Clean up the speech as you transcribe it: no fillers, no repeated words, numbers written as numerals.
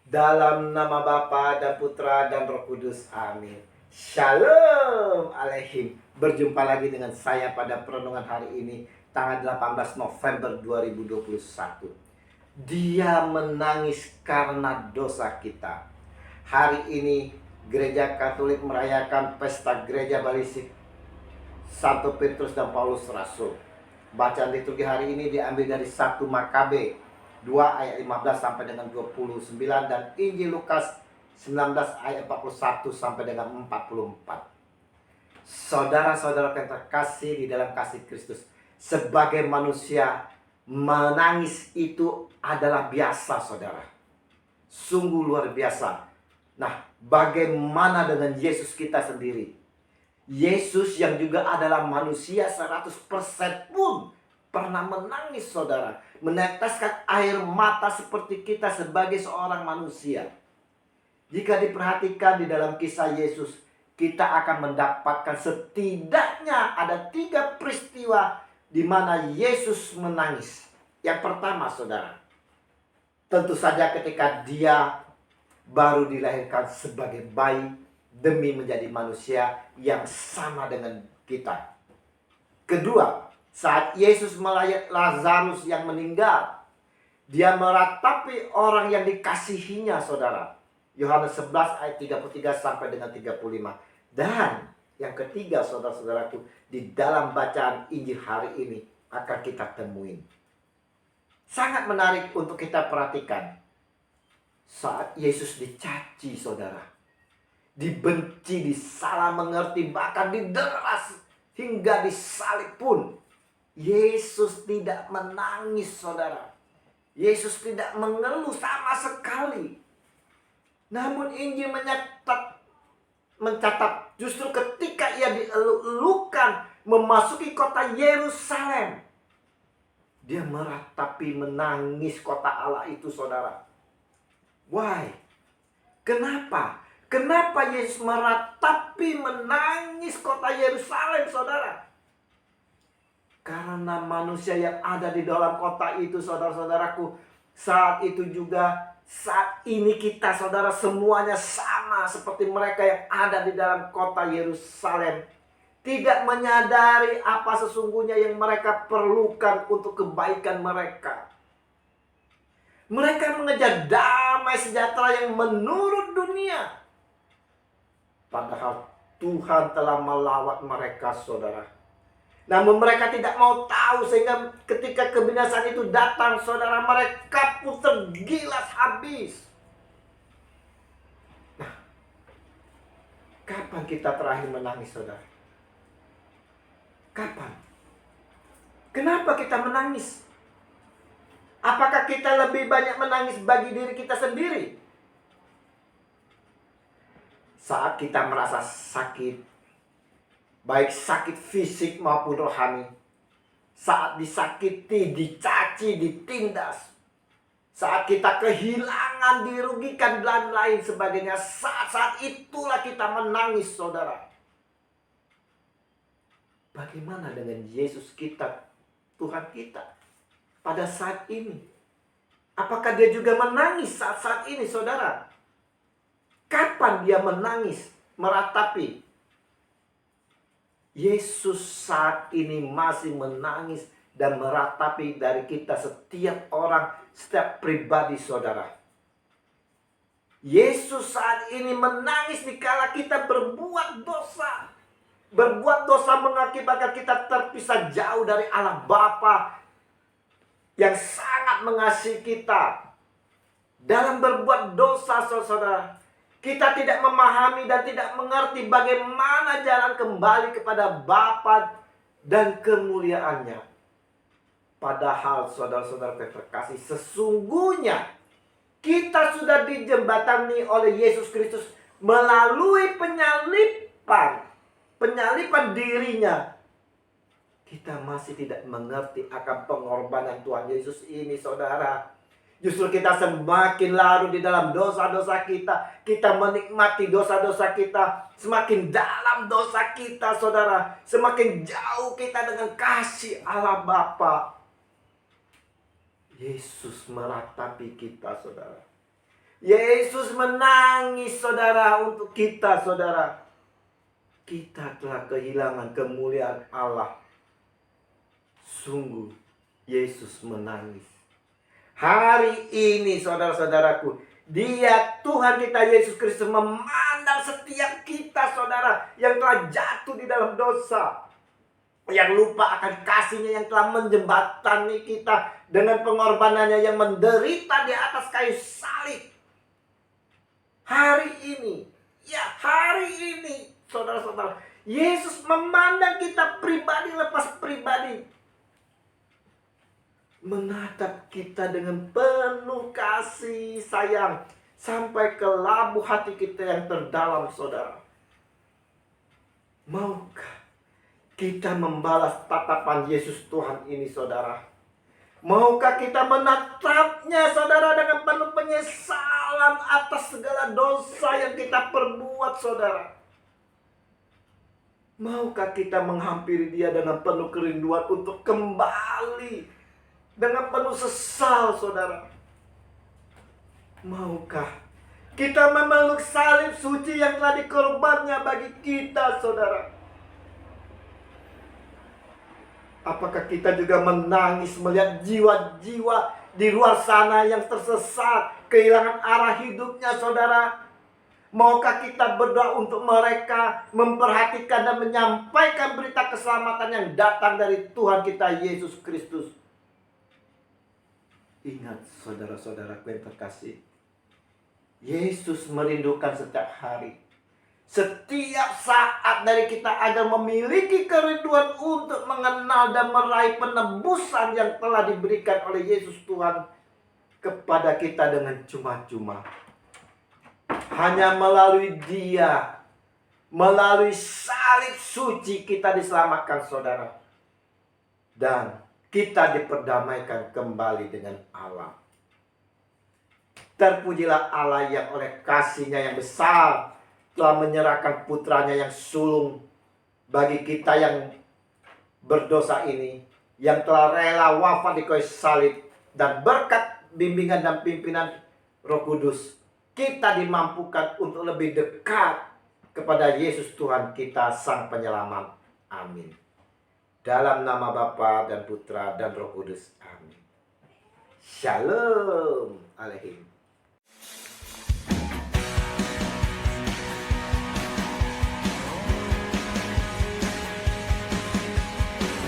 Dalam nama Bapa dan Putra dan Roh Kudus. Amin. Shalom Aleihim. Berjumpa lagi dengan saya pada perenungan hari ini, tanggal 18 November 2021. Dia menangis karena dosa kita. Hari ini Gereja Katolik merayakan pesta Gereja Balisik Santo Petrus dan Paulus Rasul. Bacaan liturgi hari ini diambil dari 1 Makabe 2 ayat 15 sampai dengan 29 dan Injil Lukas 19 ayat 41 sampai dengan 44. Saudara-saudara yang terkasih di dalam kasih Kristus, sebagai manusia menangis itu adalah biasa, saudara. Sungguh luar biasa. Nah, bagaimana dengan Yesus kita sendiri? Yesus yang juga adalah manusia 100% pun pernah menangis, saudara. Meneteskan air mata seperti kita sebagai seorang manusia. Jika diperhatikan di dalam kisah Yesus, kita akan mendapatkan setidaknya ada 3 peristiwa di mana Yesus menangis. Yang pertama, saudara, tentu saja ketika dia baru dilahirkan sebagai bayi demi menjadi manusia yang sama dengan kita. Kedua, saat Yesus melayat Lazarus yang meninggal, dia meratapi orang yang dikasihinya, saudara. Yohanes 11 ayat 33 sampai dengan 35. Dan yang ketiga, saudara-saudaraku, di dalam bacaan Injil hari ini akan kita temuin. Sangat menarik untuk kita perhatikan. Saat Yesus dicaci, saudara, dibenci, disalah mengerti, bahkan dideras hingga disalib pun, Yesus tidak menangis, saudara. Yesus tidak mengeluh sama sekali. Namun Injil mencatat justru ketika ia dieluk-elukan memasuki kota Yerusalem, dia meratapi, menangis kota Allah itu, saudara. Why? Kenapa? Kenapa Yesus meratapi, menangis kota Yerusalem, saudara? Karena manusia yang ada di dalam kota itu, saudara-saudaraku, saat itu juga, saat ini kita, saudara, semuanya sama seperti mereka yang ada di dalam kota Yerusalem. Tidak menyadari apa sesungguhnya yang mereka perlukan untuk kebaikan mereka. Mereka mengejar damai sejahtera yang menurut dunia. Padahal Tuhan telah melawat mereka, saudara. Namun mereka tidak mau tahu, sehingga ketika kebinasaan itu datang, saudara, mereka pun tergilas habis. Nah, kapan kita terakhir menangis, saudara? Kapan? Kenapa kita menangis? Apakah kita lebih banyak menangis bagi diri kita sendiri? Saat kita merasa sakit, baik sakit fisik maupun rohani, saat disakiti, dicaci, ditindas, saat kita kehilangan, dirugikan, dan lain sebagainya, saat itulah kita menangis, saudara. Bagaimana dengan Yesus kita, Tuhan kita, pada saat ini? Apakah dia juga menangis saat ini, saudara? Kapan dia menangis, meratapi? Yesus saat ini masih menangis dan meratapi dari kita, setiap orang, setiap pribadi, saudara. Yesus saat ini menangis dikala kita berbuat dosa. Berbuat dosa mengakibatkan kita terpisah jauh dari Allah Bapa yang sangat mengasihi kita. Dalam berbuat dosa, saudara, kita tidak memahami dan tidak mengerti bagaimana jalan kembali kepada Bapa dan kemuliaannya. Padahal, saudara-saudara terkasih, sesungguhnya kita sudah dijembatani oleh Yesus Kristus melalui penyalipan dirinya. Kita masih tidak mengerti akan pengorbanan Tuhan Yesus ini, saudara. Justru kita semakin larut di dalam dosa-dosa kita. Kita menikmati dosa-dosa kita. Semakin dalam dosa kita, saudara. Semakin jauh kita dengan kasih Allah Bapa. Yesus meratapi kita, saudara. Yesus menangis, saudara, untuk kita, saudara. Kita telah kehilangan kemuliaan Allah. Sungguh, Yesus menangis. Hari ini, saudara-saudaraku, Dia, Tuhan kita Yesus Kristus, memandang setiap kita, saudara, yang telah jatuh di dalam dosa, yang lupa akan kasih-Nya, yang telah menjembatani kita dengan pengorbanannya, yang menderita di atas kayu salib. Hari ini, ya hari ini, saudara-saudara, Yesus memandang kita pribadi lepas pribadi, menatap kita dengan penuh kasih sayang sampai ke labu hati kita yang terdalam, saudara. Maukah kita membalas tatapan Yesus Tuhan ini, saudara? Maukah kita menatapnya, saudara, dengan penuh penyesalan atas segala dosa yang kita perbuat, saudara? Maukah kita menghampiri Dia dengan penuh kerinduan untuk kembali dengan penuh sesal, saudara? Maukah kita memeluk salib suci yang telah dikorbannya bagi kita, saudara? Apakah kita juga menangis melihat jiwa-jiwa di luar sana yang tersesat, kehilangan arah hidupnya, saudara? Maukah kita berdoa untuk mereka, memperhatikan dan menyampaikan berita keselamatan yang datang dari Tuhan kita Yesus Kristus? Ingat, saudara-saudaraku yang terkasih, Yesus merindukan setiap hari, setiap saat dari kita agar memiliki kerinduan untuk mengenal dan meraih penebusan yang telah diberikan oleh Yesus Tuhan kepada kita dengan cuma-cuma. Hanya melalui Dia, melalui salib suci, kita diselamatkan, saudara. Dan kita diperdamaikan kembali dengan Allah. Terpujilah Allah yang oleh kasih-Nya yang besar telah menyerahkan putranya yang sulung bagi kita yang berdosa ini, yang telah rela wafat di kayu salib, dan berkat bimbingan dan pimpinan Roh Kudus, kita dimampukan untuk lebih dekat kepada Yesus Tuhan kita, Sang Penyelamat. Amin. Dalam nama Bapa dan Putra dan Roh Kudus. Amin. Shalom Aleichem.